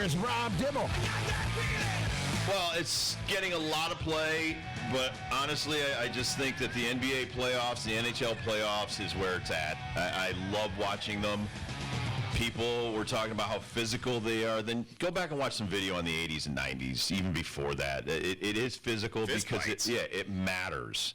Here's Rob Dibble. Well, it's getting a lot of play, but honestly, I just think that the NBA playoffs, the NHL playoffs is where it's at. I love watching them. People were talking about how physical they are. Then go back and watch some video on the 80s and 90s, even before that. It is physical because it matters.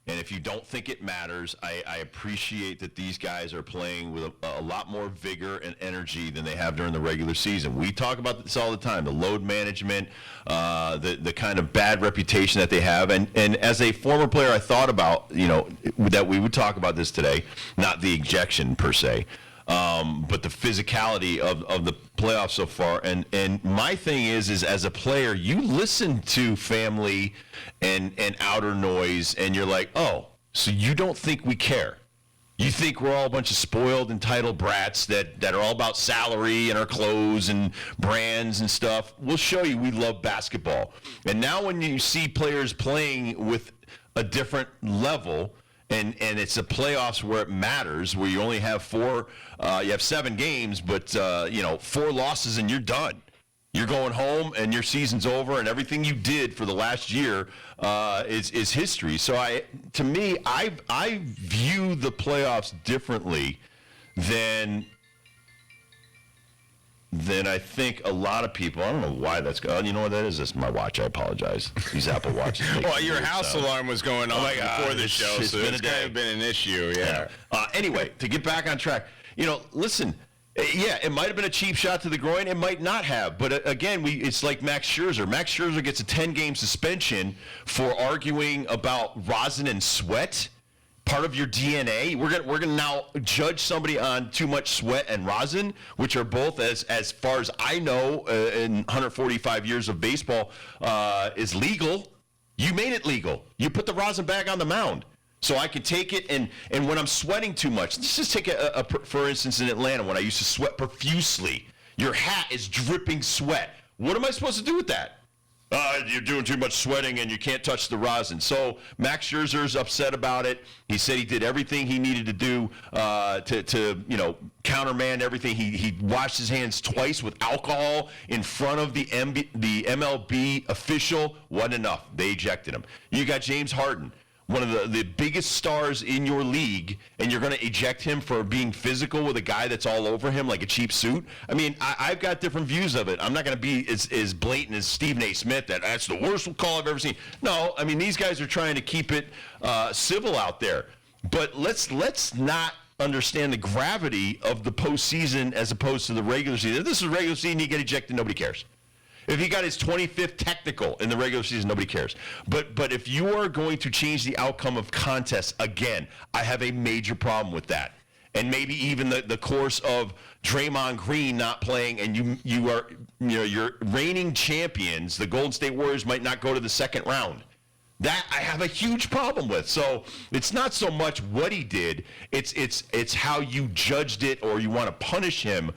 And if you don't think it matters, I appreciate that these guys are playing with a lot more vigor and energy than they have during the regular season. We talk about this all the time, the load management, the kind of bad reputation that they have. And as a former player, I thought about, that we would talk about this today, not the ejection per se, but the physicality of the playoffs so far. And my thing is as a player, you listen to family and outer noise, and you're like, oh, so you don't think we care? You think we're all a bunch of spoiled, entitled brats that are all about salary and our clothes and brands and stuff? We'll show you we love basketball. And now when you see players playing with a different level, and it's the playoffs where it matters, where you only have you have 7 games, but 4 losses and you're done. You're going home and your season's over, and everything you did for the last year is history. So I view the playoffs differently than I think a lot of people. I don't know why that's going. You know what that is? That's my watch. I apologize. These Apple Watches. Well, your house alarm was going on before the show, so it's kind of been an issue. Yeah. Anyway, to get back on track, listen. Yeah, it might have been a cheap shot to the groin. It might not have. But again, it's like Max Scherzer. Max Scherzer gets a 10-game suspension for arguing about rosin and sweat. Part of your DNA. We're gonna now judge somebody on too much sweat and rosin, which are both, as far as I know, in 145 years of baseball, is legal. You made it legal. You put the rosin bag on the mound. So I could take it, and when I'm sweating too much, let's just take for instance, in Atlanta, when I used to sweat profusely. Your hat is dripping sweat. What am I supposed to do with that? You're doing too much sweating and you can't touch the rosin. So Max Scherzer's upset about it. He said he did everything he needed to do to countermand everything. He washed his hands twice with alcohol in front of the MLB official. Wasn't enough. They ejected him. You got James Harden, one of the biggest stars in your league, and you're going to eject him for being physical with a guy that's all over him like a cheap suit? I mean, I've got different views of it. I'm not going to be as blatant as Stephen A. Smith that that's the worst call I've ever seen. No, I mean, these guys are trying to keep it civil out there. But let's not understand the gravity of the postseason as opposed to the regular season. If this is regular season, you get ejected, nobody cares. If he got his 25th technical in the regular season, nobody cares. But if you are going to change the outcome of contests, again, I have a major problem with that. And maybe even the course of Draymond Green not playing, and you're reigning champions, the Golden State Warriors might not go to the second round. That I have a huge problem with. So it's not so much what he did, it's how you judged it, or you want to punish him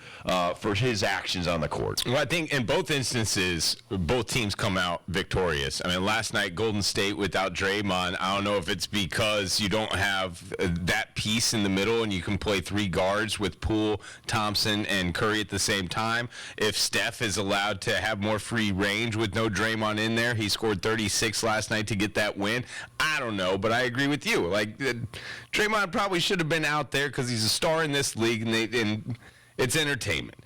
for his actions on the court. Well, I think in both instances, both teams come out victorious. I mean, last night, Golden State without Draymond, I don't know if it's because you don't have that piece in the middle and you can play 3 guards with Poole, Thompson, and Curry at the same time. If Steph is allowed to have more free range with no Draymond in there, he scored 36 last night to get that win. I don't know, but I agree with you. Like, Draymond probably should have been out there because he's a star in this league, and it's entertainment.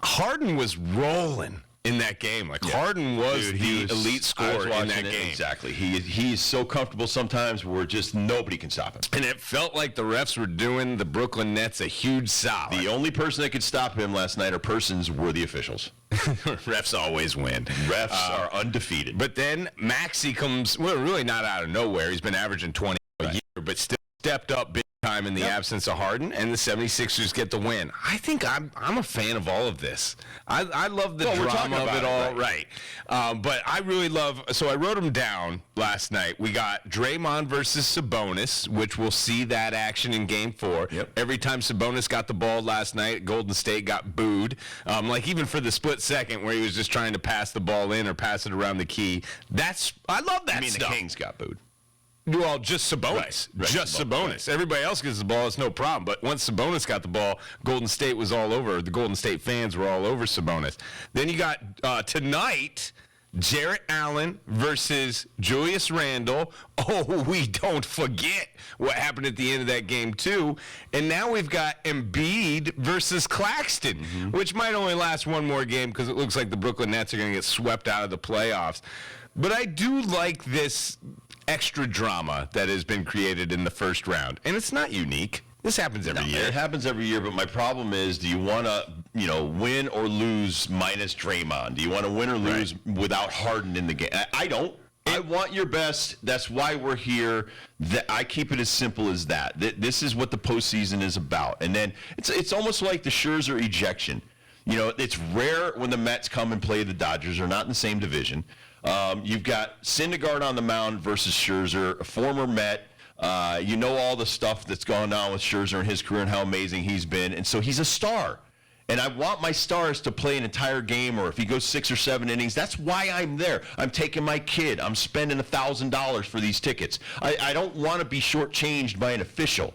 Harden was rolling in that game. Harden was the elite scorer in that game. Exactly. He is so comfortable sometimes where just nobody can stop him. And it felt like the refs were doing the Brooklyn Nets a huge solid. The only person that could stop him last night, or persons, were the officials. Refs always win. Refs are undefeated. But then Maxey comes, well, really not out of nowhere. He's been averaging 20 a year, but still stepped up big time in the absence of Harden, and the 76ers get the win. I think I'm a fan of all of this. I love the drama of it all. Right. But I really love, so I wrote them down last night. We got Draymond versus Sabonis, which we'll see that action in Game 4. Yep. Every time Sabonis got the ball last night, Golden State got booed. Like even for the split second where he was just trying to pass the ball in or pass it around the key. I love that stuff. The Kings got booed. Well, just Sabonis. Right. Just Sabonis. Everybody else gets the ball, it's no problem. But once Sabonis got the ball, Golden State was all over. The Golden State fans were all over Sabonis. Then you got tonight, Jarrett Allen versus Julius Randle. Oh, we don't forget what happened at the end of that game, too. And now we've got Embiid versus Claxton, which might only last one more game because it looks like the Brooklyn Nets are going to get swept out of the playoffs. But I do like this extra drama that has been created in the first round. And it's not unique. This happens every year. It happens every year, but my problem is, do you want to, win or lose minus Draymond? Do you want to win or lose without Harden in the game? I don't. I want your best. That's why we're here. I keep it as simple as that. This is what the postseason is about. And then it's almost like the Scherzer ejection. It's rare when the Mets come and play the Dodgers. They're not in the same division. You've got Syndergaard on the mound versus Scherzer, a former Met. All the stuff that's gone on with Scherzer in his career and how amazing he's been. And so he's a star. And I want my stars to play an entire game, or if he goes 6 or 7 innings, that's why I'm there. I'm taking my kid. I'm spending $1,000 for these tickets. I don't want to be shortchanged by an official,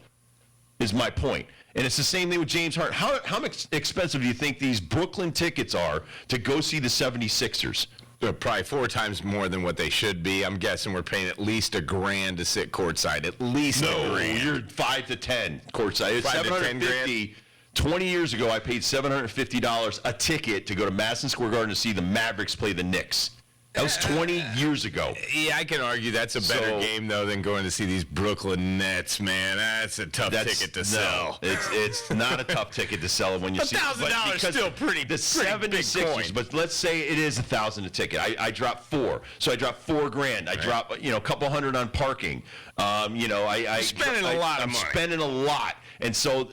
is my point. And it's the same thing with James Harden. How expensive do you think these Brooklyn tickets are to go see the 76ers? Probably 4 times more than what they should be. I'm guessing we're paying at least $1,000 to sit courtside. At least $1,000. You're 5 to 10 courtside. It's 5 to 10 $750. 20 years ago, I paid $750 a ticket to go to Madison Square Garden to see the Mavericks play the Knicks. That was 20 years ago. Yeah, I can argue that's a better game, though, than going to see these Brooklyn Nets, man. That's a tough ticket to sell. It's not a tough ticket to sell when you see $1,000 is still pretty the 76ers, but let's say it is $1,000 a ticket. I dropped 4, so I dropped $4,000. I dropped a couple hundred on parking. I'm spending a lot of money. I'm spending a lot, and so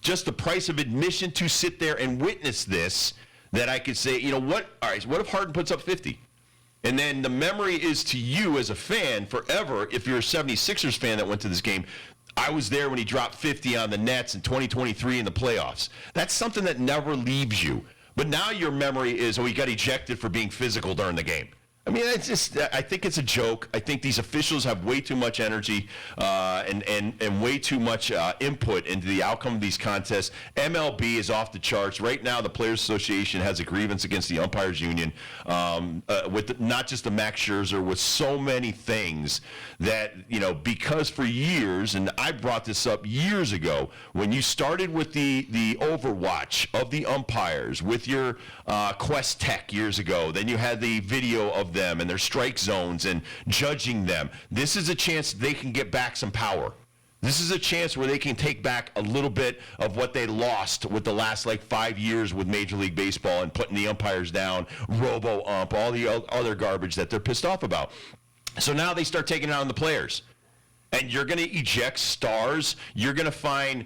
just the price of admission to sit there and witness this, that I could say, what? All right, so what if Harden puts up 50? And then the memory is to you as a fan forever, if you're a 76ers fan that went to this game, I was there when he dropped 50 on the Nets in 2023 in the playoffs. That's something that never leaves you. But now your memory is, he got ejected for being physical during the game. I mean, I think it's a joke. I think these officials have way too much energy and way too much input into the outcome of these contests. MLB is off the charts. Right now, the Players Association has a grievance against the Umpires Union with not just the Max Scherzer, with so many things that, because for years, and I brought this up years ago, when you started with the overwatch of the umpires with your Quest Tech years ago, then you had the video of them and their strike zones and judging them. This is a chance they can get back some power. This is a chance where they can take back a little bit of what they lost with the last 5 years with Major League Baseball and putting the umpires down, robo-ump, all the other garbage that they're pissed off about. So now they start taking it out on the players. And you're going to eject stars. You're going to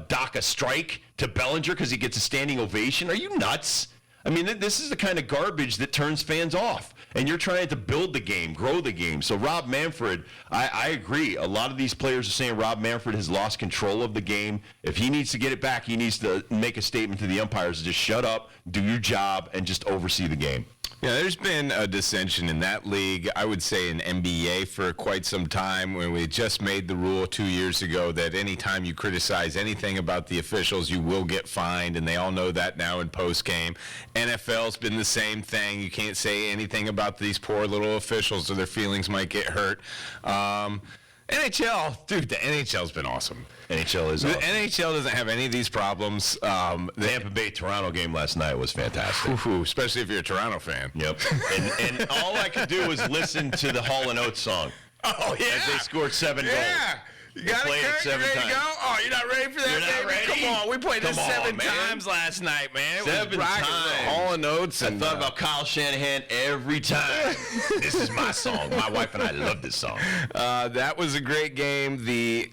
dock a strike to Bellinger because he gets a standing ovation. Are you nuts? I mean, this is the kind of garbage that turns fans off. And you're trying to build the game, grow the game. So Rob Manfred, I agree. A lot of these players are saying Rob Manfred has lost control of the game. If he needs to get it back, he needs to make a statement to the umpires to just shut up, do your job, and just oversee the game. Yeah, there's been a dissension in that league, I would say in NBA for quite some time, when we just made the rule 2 years ago that anytime you criticize anything about the officials, you will get fined, and they all know that now in postgame. NFL's been the same thing. You can't say anything about these poor little officials or their feelings might get hurt. NHL, dude, the NHL's been awesome. NHL is awesome. The NHL doesn't have any of these problems. The Tampa Bay-Toronto game last night was fantastic. Especially if you're a Toronto fan. Yep. and all I could do was listen to the Hall & Oates song. Oh, yeah. As they scored 7 goals. Yeah. You got it, Kirk? You ready to go? Oh, you're not ready for that, You're not baby? ready? Come on. We played this 7 times last night, man. It 7 was times. Hall & Oates. I thought about Kyle Shanahan every time. This is my song. My wife and I love this song. That was a great game. The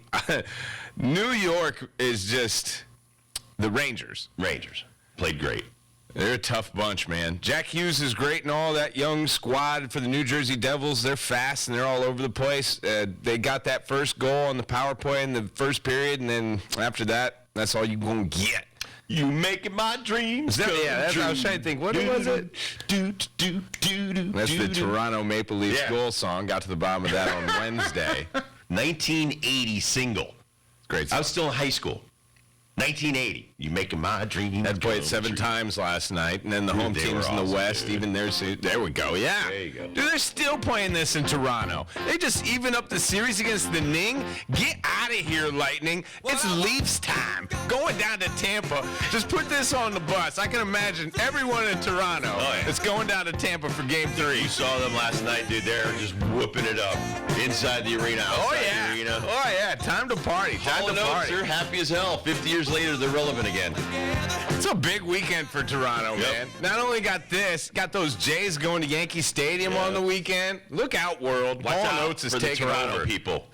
New York is just the Rangers. Rangers played great. They're a tough bunch, man. Jack Hughes is great and all. That young squad for the New Jersey Devils, they're fast and they're all over the place. They got that first goal on the power play in the first period, and then after that, that's all you're going to get. You making my dreams come That's what I was trying to think. What was it? That's the Toronto Maple Leafs goal song. Got to the bottom of that on Wednesday. 1980 single. Great song. I was still in high school. 1980. You making my dreams. Had played come 7 true. times last night, and then the home They teams were in the awesome, West, dude. even there we go. Yeah. There you go. Dude, they're still playing this in Toronto. They just even up the series against the Ning. Get out of here, Lightning. It's Leafs time. Going down to Tampa. Just put this on the bus. I can imagine everyone in Toronto is going down to Tampa for Game 3. You saw them last night, dude. They're just whooping it up inside the arena, outside the arena. Oh, yeah. Time to party. Time to party. They're happy as hell. 50 years later, they're relevant again. It's a big weekend for Toronto, man. Not only got those Jays going to Yankee Stadium on the weekend. Look out, world. Watch Hall out Notes is for the taking Toronto over. people.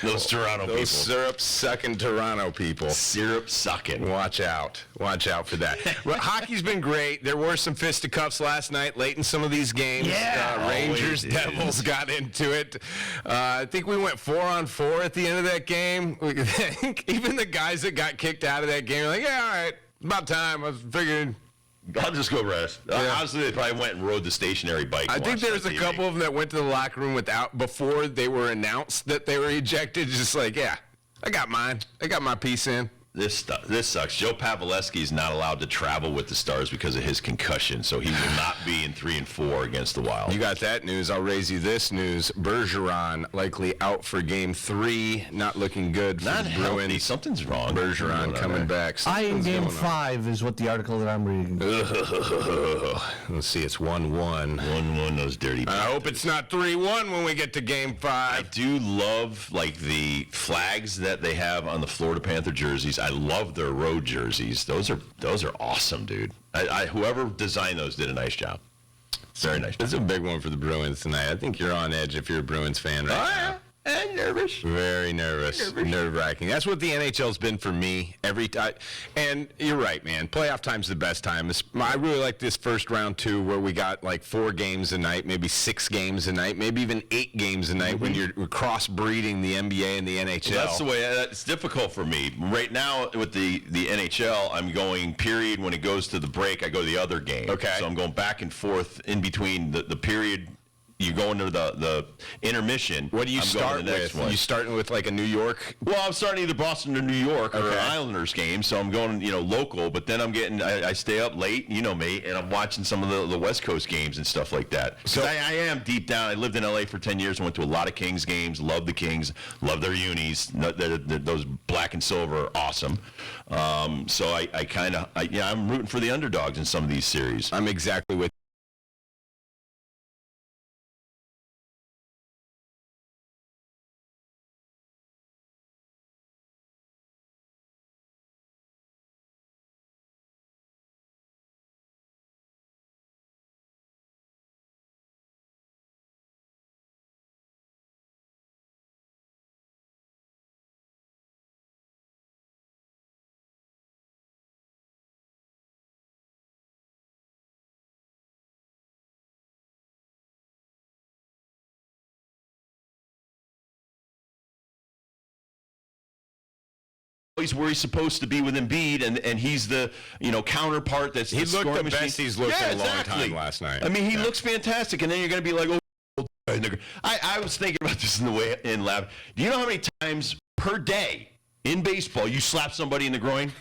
Those Toronto people. Those syrup-sucking Toronto people. Syrup sucking. Watch out. Watch out for that. Well, hockey's been great. There were some fisticuffs last night late in some of these games. Yeah. Rangers, Always Devils got into it. I think we went 4-on-4 at the end of that game. Even the guys that got kicked out of that game were like, yeah, all right, about time. I was figuring. I'll just go rest. Honestly, they probably went and rode the stationary bike. I think there's a couple of them that went to the locker room before they were announced that they were ejected. Just like, yeah, I got mine. I got my piece in. This sucks. Joe Pavelski is not allowed to travel with the Stars because of his concussion, so he will not be in 3 and 4 against the Wild. You got that news. I'll raise you this news. Bergeron likely out for Game 3. Not looking good for Not the healthy. Bruins. Something's wrong. Bergeron coming back. I in Something's Game going on. 5 is what the article that I'm reading. Let's see. It's 1-1. 1-1, those dirty. I hope it's not 3-1 when we get to Game I 5. do love like the flags that they have on the Florida Panther jerseys. I love their road jerseys. Those are awesome, dude. Whoever designed those did a nice job. Very nice. It's a big one for the Bruins tonight. I think you're on edge if you're a Bruins fan right now. I'm nervous. Very nervous. Nerve-wracking. That's what the NHL's been for me every time. And you're right, man. Playoff time's the best time. I really like this first round, too, where we got like 4 games a night, maybe 6 games a night, maybe even 8 games a night when you're cross-breeding the NBA and the NHL. Well, that's the way. It's difficult for me. Right now with the NHL, I'm going period. When it goes to the break, I go to the other game. Okay. So I'm going back and forth in between the period. You go into the intermission. What do you I'm start going to the next with? one. You starting with like a New York? Well, I'm starting either Boston or New York or Okay. an Islanders game, so I'm going, local. But then I stay up late, you know me, and I'm watching some of the West Coast games and stuff like that. So I am deep down. I lived in LA for 10 years and went to a lot of Kings games. Love the Kings. Love their unis. Those black and silver are awesome. So I'm rooting for the underdogs in some of these series. I'm exactly with. Where he's supposed to be with Embiid, and he's the counterpart. He looked the best he's looked in a long time last night. I mean, he looks fantastic, and then you're going to be like, oh. I was thinking about this in lab. Do you know how many times per day in baseball you slap somebody in the groin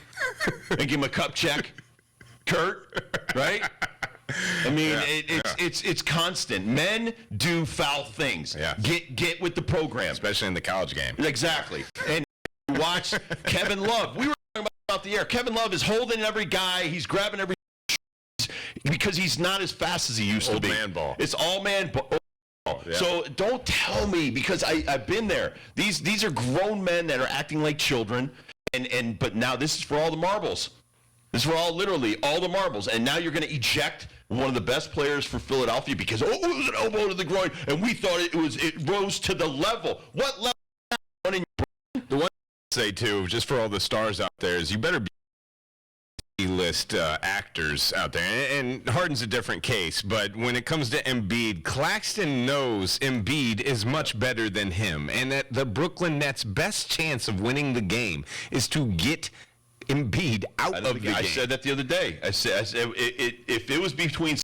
and give him a cup check, Kurt? Right? I mean, it's constant. Men do foul things. Yeah. Get with the program, Especially in the college game. Exactly. And watch Kevin Love. We were talking about the air. Kevin Love is holding every guy. He's grabbing every because he's not as fast as he used to be. Old man ball. It's all man ball. Yeah. So don't tell me, because I've been there. These are grown men that are acting like children, but now this is for all the marbles. This is for literally all the marbles. And now you're going to eject one of the best players for Philadelphia because it was an elbow to the groin, and we thought it rose to the level. What level? The one I say too, just for all the stars out there, is you better be list actors out there, and Harden's a different case, but when it comes to Embiid, Claxton knows Embiid is much better than him, and that the Brooklyn Nets' best chance of winning the game is to get Embiid out of the game. I said that the other day. I said if it was between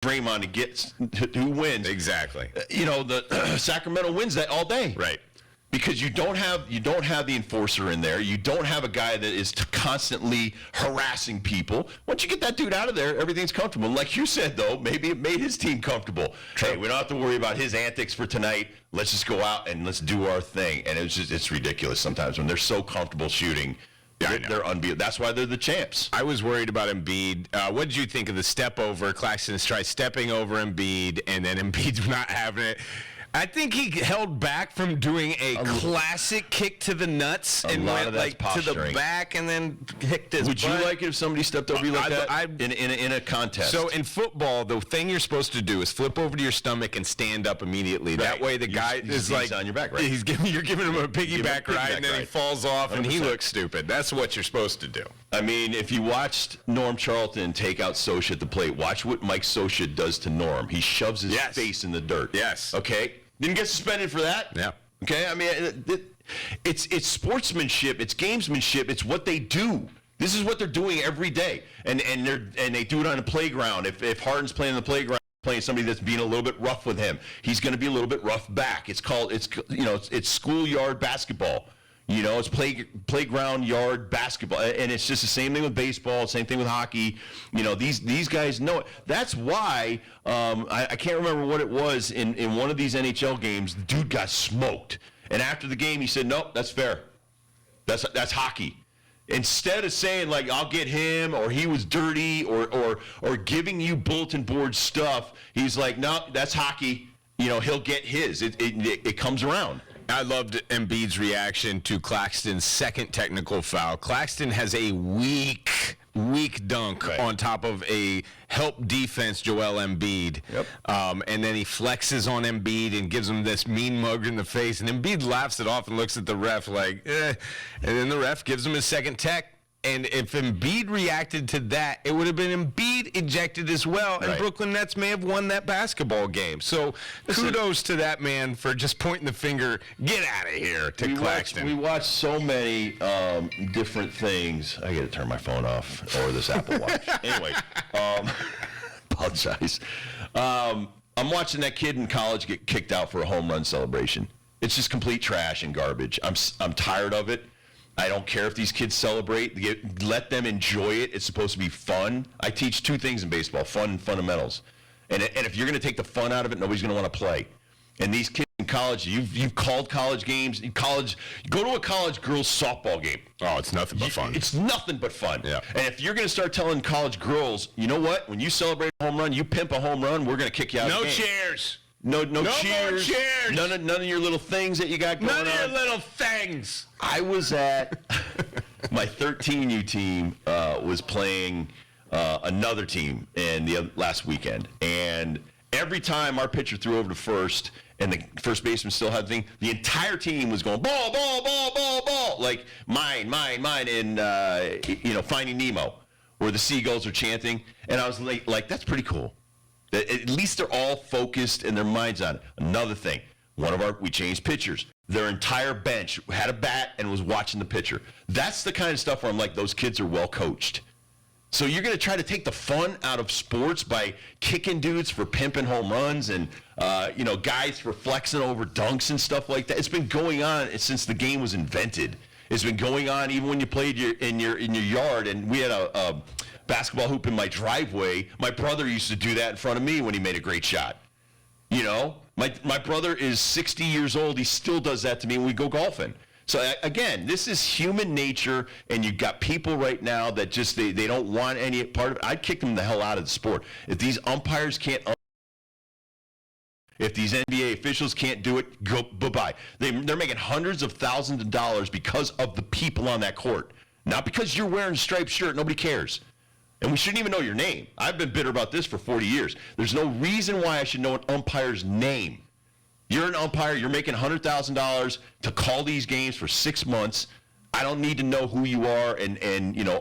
Draymond and gets who wins, exactly. The Sacramento wins that all day, right? Because you don't have the enforcer in there. You don't have a guy that is constantly harassing people. Once you get that dude out of there, everything's comfortable. Like you said, though, maybe it made his team comfortable. True. Hey, we don't have to worry about his antics for tonight. Let's just go out and let's do our thing. And it's ridiculous sometimes when they're so comfortable shooting. Yeah, they're unbeatable. That's why they're the champs. I was worried about Embiid. What did you think of the step over? Claxton tries stepping over Embiid, and then Embiid's not having it. I think he held back from doing a classic kick to the nuts and went like to the back and then kicked his butt. Would you like it if somebody stepped over you like that in a contest? So in football, the thing you're supposed to do is flip over to your stomach and stand up immediately. Right. That way the guy is like on your back, right? You're giving him a piggyback ride, and then he falls off 100%. And he looks stupid. That's what you're supposed to do. I mean, if you watched Norm Charlton take out Socha at the plate, watch what Mike Socha does to Norm. He shoves his face in the dirt. Yes. Okay? Didn't get suspended for that. Yeah. Okay? I mean, it's sportsmanship. It's gamesmanship. It's what they do. This is what they're doing every day. And they do it on a playground. If Harden's playing on the playground, playing somebody that's being a little bit rough with him, he's going to be a little bit rough back. It's schoolyard basketball. It's playground yard basketball, and it's just the same thing with baseball, same thing with hockey. These guys know it. That's why I can't remember what it was in one of these NHL games. The dude got smoked, and after the game he said, "Nope, that's fair. That's hockey." Instead of saying like I'll get him or he was dirty or giving you bulletin board stuff, he's like, "No, that's hockey. He'll get his. It comes around." I loved Embiid's reaction to Claxton's second technical foul. Claxton has a weak dunk on top of a help defense, Joel Embiid. Yep. And then he flexes on Embiid and gives him this mean mug in the face. And Embiid laughs it off and looks at the ref like, eh. And then the ref gives him his second tech. And if Embiid reacted to that, it would have been Embiid ejected as well, and Brooklyn Nets may have won that basketball game. So kudos to that man for just pointing the finger, get out of here, to Claxton. We watch so many different things. I got to turn my phone off, or this Apple Watch. Anyway, apologize. I'm watching that kid in college get kicked out for a home run celebration. It's just complete trash and garbage. I'm tired of it. I don't care if these kids celebrate. Let them enjoy it. It's supposed to be fun. I teach two things in baseball, fun and fundamentals. And if you're going to take the fun out of it, nobody's going to want to play. And these kids in college, you've called college games. Go to a college girls softball game. Oh, it's nothing but fun. It's nothing but fun. Yeah. And if you're going to start telling college girls, you know what? When you celebrate a home run, you pimp a home run, we're going to kick you out of the game. No cheers. No more cheers. Cheers. None of your little things that you got going on. None of your little things. I was at my 13U team was playing another team last weekend, and every time our pitcher threw over to first, and the first baseman still had the thing, the entire team was going ball, ball, ball, ball, ball, like mine, and Finding Nemo, where the seagulls are chanting, and I was like that's pretty cool. At least they're all focused and their mind's on it. Another thing, we changed pitchers. Their entire bench had a bat and was watching the pitcher. That's the kind of stuff where I'm like, those kids are well coached. So you're going to try to take the fun out of sports by kicking dudes for pimping home runs and guys for flexing over dunks and stuff like that. It's been going on since the game was invented. It's been going on even when you played in your yard, and we had a basketball hoop in my driveway. My brother used to do that in front of me when he made a great shot. My brother is 60 years old. He still does that to me when we go golfing. So again, this is human nature, and you've got people right now that just they don't want any part of it. I'd kick them the hell out of the sport. If these umpires can't, if these NBA officials can't do it, go bye-bye. They're making hundreds of thousands of dollars because of the people on that court, not because you're wearing a striped shirt. Nobody cares. And we shouldn't even know your name. I've been bitter about this for 40 years. There's no reason why I should know an umpire's name. You're an umpire. You're making $100,000 to call these games for 6 months. I don't need to know who you are and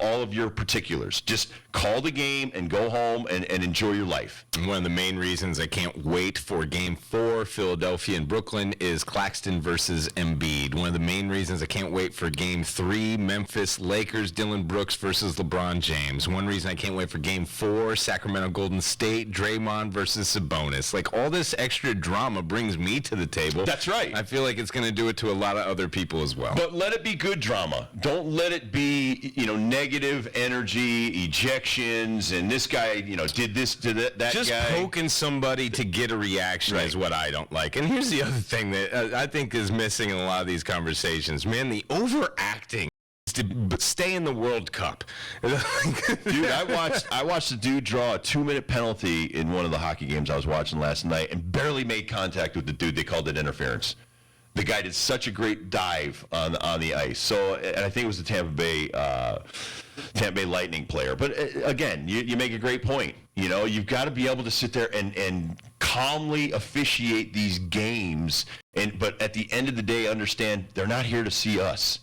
all of your particulars. Just call the game and go home and enjoy your life. And one of the main reasons I can't wait for Game 4, Philadelphia and Brooklyn, is Claxton versus Embiid. One of the main reasons I can't wait for Game 3, Memphis Lakers, Dylan Brooks versus LeBron James. One reason I can't wait for Game 4, Sacramento Golden State, Draymond versus Sabonis. Like, all this extra drama brings me to the table. That's right. I feel like it's going to do it to a lot of other people as well. But let it be good drama. Don't let it be, negative energy, ejections, and this guy, did this to that Just guy. poking somebody to get a reaction is what I don't like. And here's the other thing that I think is missing in a lot of these conversations. Man, the overacting is to stay in the World Cup. Dude, I watched the dude draw a 2-minute penalty in one of the hockey games I was watching last night and barely made contact with the dude. They called it interference. The guy did such a great dive on the ice. So, and I think it was the Tampa Bay Lightning player. But again, you make a great point. You've got to be able to sit there and calmly officiate these games. But at the end of the day, understand they're not here to see us.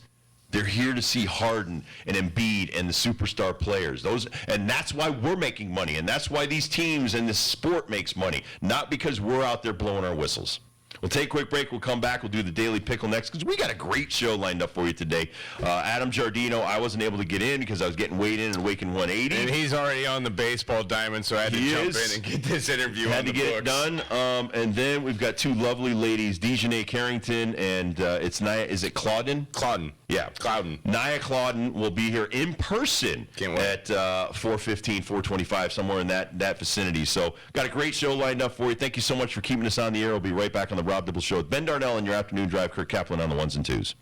They're here to see Harden and Embiid and the superstar players. And that's why we're making money. And that's why these teams and this sport makes money. Not because we're out there blowing our whistles. We'll take a quick break. We'll come back. We'll do the Daily Pickle next because we got a great show lined up for you today. Adam Giardino, I wasn't able to get in because I was getting weighed in and Waking 180. And he's already on the baseball diamond, so I had to jump in and get this interview on the books. Had to get it done. And then we've got two lovely ladies, Dejanay Carrington and it's Nia. Is it Clauden? Clauden. Yeah. Clauden. Nia Clauden will be here in person at 4:15, 4:25, somewhere in that vicinity. So got a great show lined up for you. Thank you so much for keeping us on the air. We'll be right back on the Rob Dibble Show with Ben Darnell in your afternoon drive. Kirk Kaplan on the ones and twos.